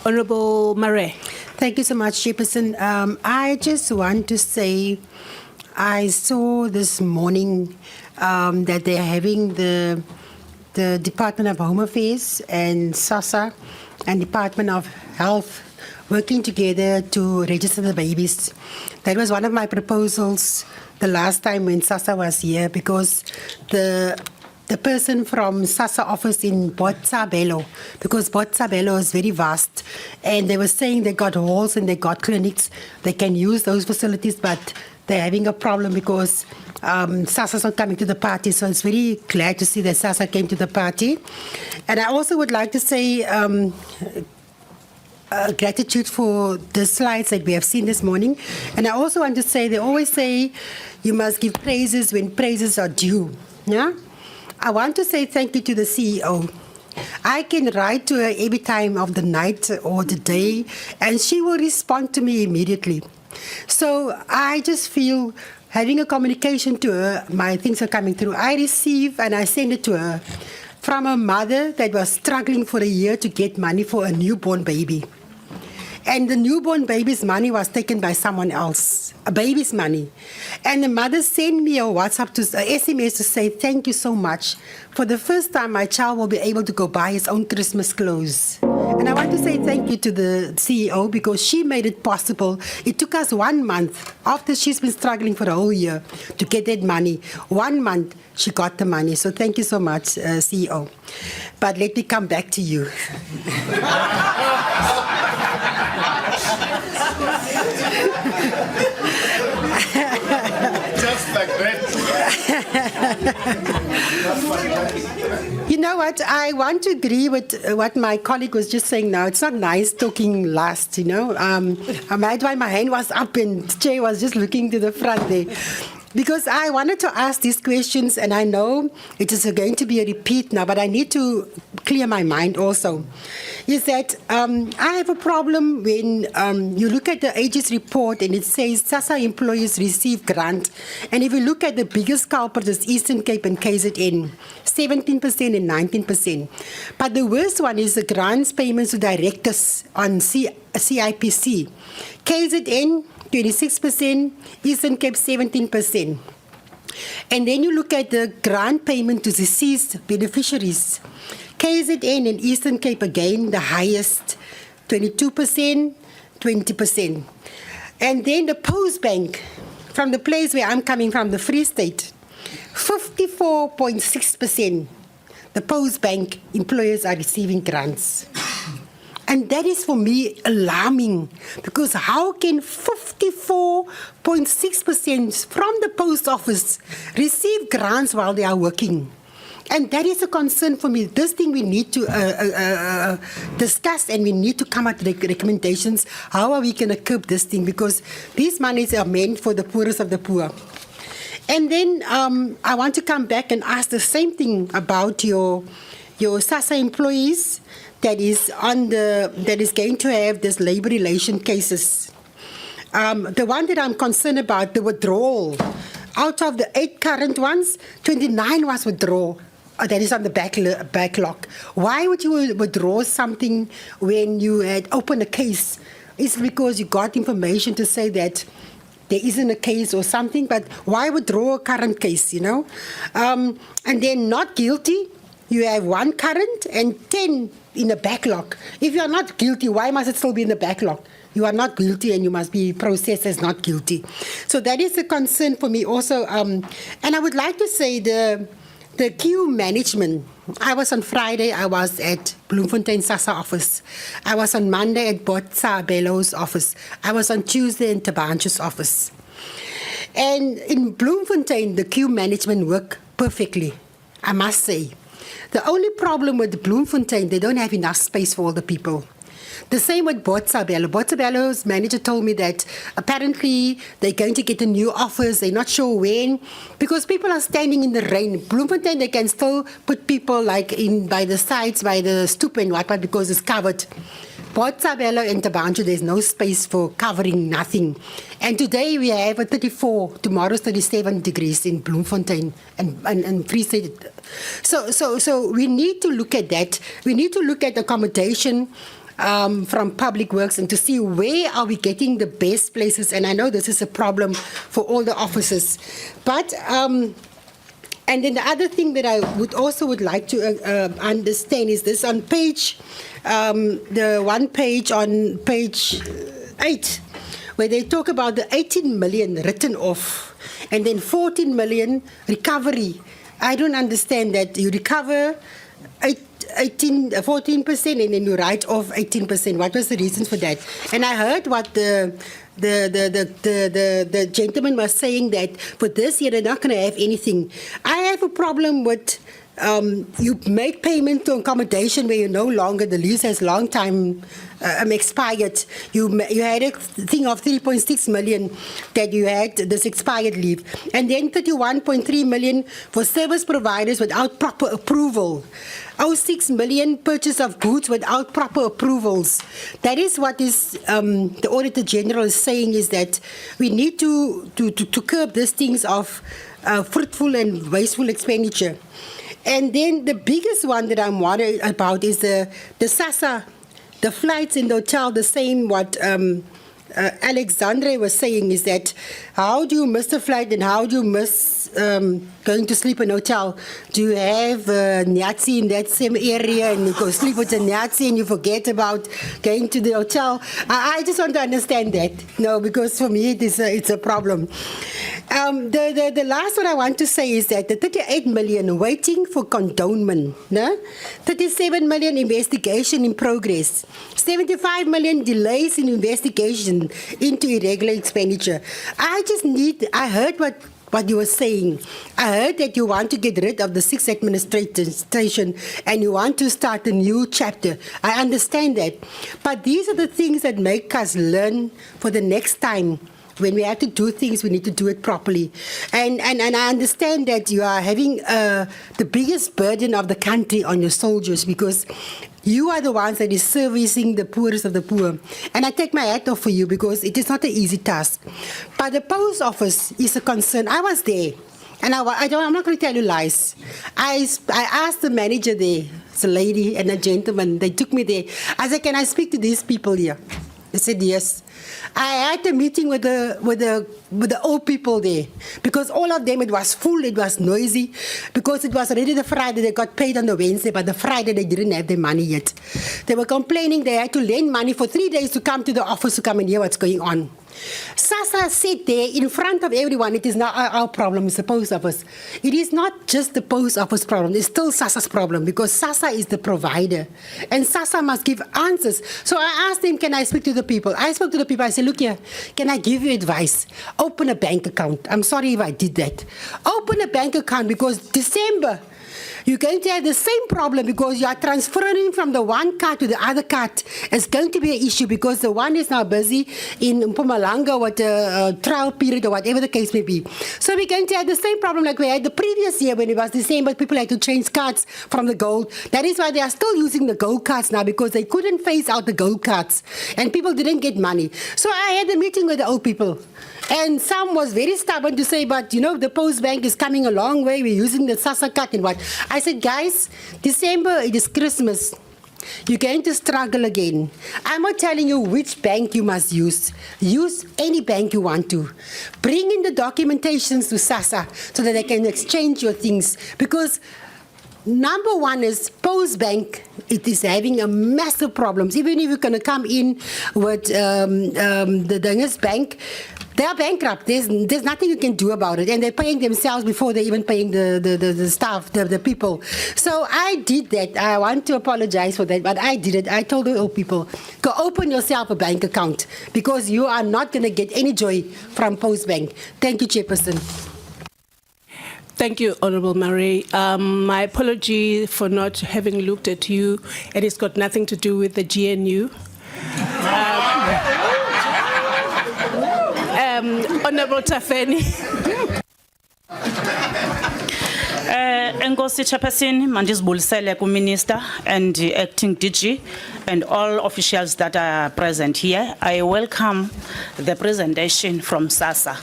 Honorable Murray. Thank you so much, Chairperson. I just want to say I saw this morning that they're having the Department of Home Affairs and Sasa and Department of Health working together to register the babies. That was one of my proposals the last time when Sasa was here, because the person from Sasa office in Botshabelo, because Botshabelo is very vast, and they were saying they got halls and they got clinics, they can use those facilities, but they're having a problem because Sasa's not coming to the party. So it's very glad to see that Sasa came to the party. And I also would like to say gratitude for the slides that we have seen this morning. And I also want to say, they always say you must give praises when praises are due. Yeah? I want to say thank you to the CEO. I can write to her every time of the night or the day, and she will respond to me immediately. So I just feel having a communication to her, my things are coming through. I receive and I send it to her from a mother that was struggling for a year to get money for a newborn baby. And the newborn baby's money was taken by someone else, a baby's money. And the mother sent me a WhatsApp, a SMS to say, thank you so much. For the first time, my child will be able to go buy his own Christmas clothes. And I want to say thank you to the CEO because she made it possible. It took us 1 month after she's been struggling for a whole year to get that money. 1 month, she got the money. So thank you so much, CEO. But let me come back to you. Just like that. You know what? I want to agree with what my colleague was just saying now. It's not nice talking last, you know. That's why my hand was up and the chair was just looking to the front there. Because I wanted to ask these questions, and I know it is going to be a repeat now, but I need to clear my mind also. Is that I have a problem when you look at the Aegis report and it says Sasa employees receive grant. And if you look at the biggest culprits, it's Eastern Cape and KZN, 17% and 19%. But the worst one is the grants payments to directors on CIPC. KZN, 26%, Eastern Cape 17%. And then you look at the grant payment to deceased beneficiaries. KZN and Eastern Cape again, the highest, 22%, 20%. And then the Postbank, from the place where I'm coming from, the Free State, 54.6%. The Postbank employers are receiving grants. And that is for me alarming, because how can 54.6% from the post office receive grants while they are working? And that is a concern for me. This thing we need to discuss, and we need to come up with recommendations. How are we going to curb this thing? Because these monies are meant for the poorest of the poor. And then I want to come back and ask the same thing about your Sasa employees that is going to have this labor relation cases. The one that I'm concerned about, the withdrawal. Out of the 8 current ones, 29 was withdrawal. That is on the backlog. Why would you withdraw something when you had opened a case? It's because you got information to say that there isn't a case or something, but why withdraw a current case, you know? And then not guilty, you have 1 current and 10 in a backlog. If you are not guilty, why must it still be in the backlog? You are not guilty and you must be processed as not guilty. So that is a concern for me also. And I would like to say the queue management. I was on Friday, I was at Bloemfontein Sasa office. I was on Monday at Botshabelo's office. I was on Tuesday in Tabanchu's office. And in Bloemfontein, the queue management worked perfectly, I must say. The only problem with Bloemfontein, they don't have enough space for all the people. The same with Botshabelo. Botshabelo's manager told me that apparently they're going to get a new office. They're not sure when, because people are standing in the rain. Bloemfontein, they can still put people like in by the sides, by the stoep and whatnot, because it's covered. Botshabelo and Tabanchu, there's no space for covering nothing. And today we have a 34, tomorrow's 37 degrees in Bloemfontein and Free State. So we need to look at that. We need to look at accommodation. from Public Works and to see where are we getting the best places. And I know this is a problem for all the offices. But and then the other thing that I would like to understand is this on page, the one page on page 8, where they talk about the 18 million written off and then 14 million recovery. I don't understand that you recover 14% and then you write off 18%. What was the reason for that? And I heard what the gentleman was saying that for this year they're not going to have anything. I have a problem with you make payment to accommodation where you no longer, the lease has long time expired. You had a thing of 3.6 million that you had this expired leave, and then 31.3 million for service providers without proper approval. 6 million purchase of goods without proper approvals. That is what is the Auditor General is saying, is that we need to curb these things of fruitful and wasteful expenditure. And then the biggest one that I'm worried about is the Sasa, the flights in the hotel, the same what Alexandre was saying, is that how do you miss the flight and how do you miss going to sleep in a hotel? Do you have Nyatsi in that same area and you go sleep with a Nyatsi and you forget about going to the hotel? I just want to understand that. No, because for me it's a problem. The last one I want to say is that the 38 million waiting for condonement, no? 37 million investigation in progress, 75 million delays in investigation into irregular expenditure. I heard what you were saying. I heard that you want to get rid of the 6th administration and you want to start a new chapter. I understand that. But these are the things that make us learn for the next time. When we have to do things, we need to do it properly. And I understand that you are having the biggest burden of the country on your soldiers, because you are the ones that is servicing the poorest of the poor. And I take my hat off for you, because it is not an easy task. But the post office is a concern. I was there. And I'm not going to tell you lies. I asked the manager there, it's a lady and a gentleman, they took me there. I said, can I speak to these people here? They said yes. I had a meeting with the old people there, because all of them, it was full, it was noisy, because it was already the Friday, they got paid on the Wednesday, but the Friday they didn't have the money yet. They were complaining they had to lend money for 3 days to come to the office to come and hear what's going on. Sasa said there in front of everyone, it is not our problem, it's the post office. It is not just the post office problem, it's still Sasa's problem, because Sasa is the provider and Sasa must give answers. So I asked him, can I speak to the people? I spoke to the people, I said, look here, can I give you advice? Open a bank account. I'm sorry if I did that. Open a bank account, because December, you're going to have the same problem, because you are transferring from the one card to the other card. It's going to be an issue, because the one is now busy in Mpumalanga with a trial period or whatever the case may be. So we're going to have the same problem like we had the previous year when it was December. People had to change cards from the gold. That is why they are still using the gold cards now, because they couldn't phase out the gold cards and people didn't get money. So I had a meeting with the old people. And some was very stubborn to say, but you know, the Postbank is coming a long way. We're using the Sasa card and what. I said, guys, December, it is Christmas. You're going to struggle again. I'm not telling you which bank you must use. Use any bank you want to. Bring in the documentations to Sasa so that they can exchange your things. Because number one is Postbank, it is having a massive problems. Even if you're going to come in with the Dinges Bank, they are bankrupt. There's nothing you can do about it. And they're paying themselves before they're even paying the staff, the people. So I did that. I want to apologize for that, but I did it. I told the old people, go open yourself a bank account, because you are not going to get any joy from Postbank. Thank you, Chairperson. Thank you, Honourable Marie. My apology for not having looked at you. It has got nothing to do with the GNU. Honourable Tafeni. Enkosi Chairperson, mandizibulisele ku-Minister and the Acting DG and all officials that are present here. I welcome the presentation from Sasa.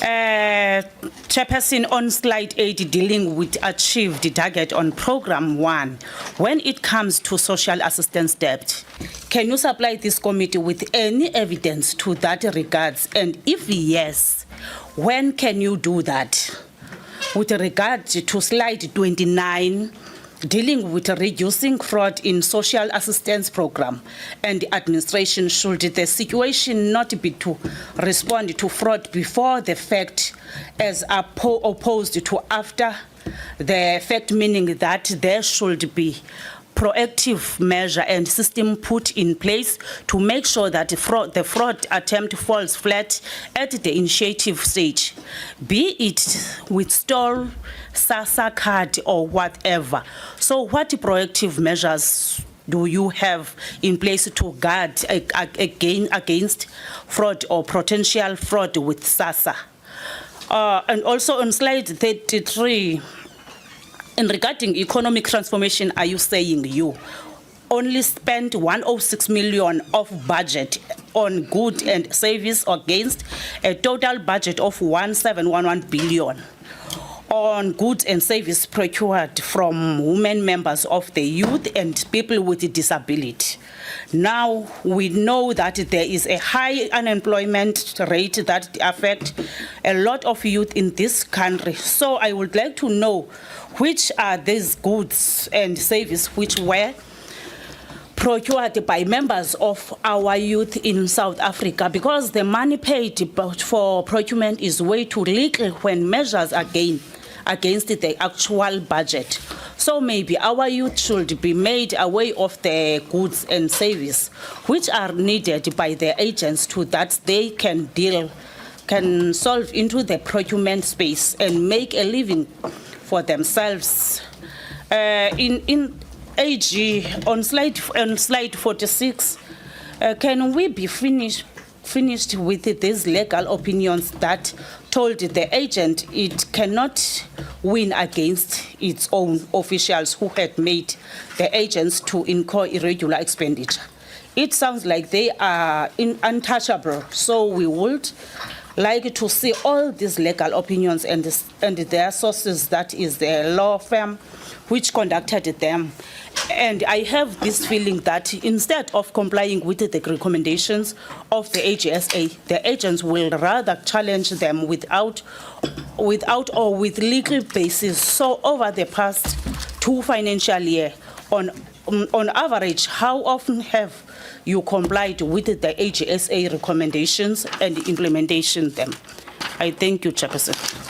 Chairperson, on slide 8, dealing with achieved target on program 1, when it comes to social assistance debt, can you supply this committee with any evidence to that regards? And if yes, when can you do that? With regard to slide 29, dealing with reducing fraud in social assistance program and administration, should the situation not be to respond to fraud before the fact as opposed to after the fact, meaning that there should be proactive measure and system put in place to make sure that the fraud attempt falls flat at the initiative stage, be it with stall, Sasa card or whatever. So what proactive measures do you have in place to guard against fraud or potential fraud with Sasa? And also on slide 33, in regarding economic transformation, are you saying you only spent 106 million of budget on good and service against a total budget of 1711 billion on goods and service procured from women members of the youth and people with disability? Now we know that there is a high unemployment rate that affects a lot of youth in this country. So I would like to know which are these goods and services which were procured by members of our youth in South Africa, because the money paid for procurement is way too little when measures against the actual budget. So maybe our youth should be made aware of the goods and services which are needed by the agents to that they can solve into the procurement space and make a living for themselves. In AG, on slide 46, can we be finished with these legal opinions that told the agent it cannot win against its own officials who had made the agents to incur irregular expenditure? It sounds like they are untouchable, so we would like to see all these legal opinions and their sources, that is the law firm which conducted them. And I have this feeling that instead of complying with the recommendations of the AGSA, the agents will rather challenge them without or with legal basis. So over the past 2 financial years, on average, how often have you complied with the AGSA recommendations and implementation them? I thank you, Chairperson.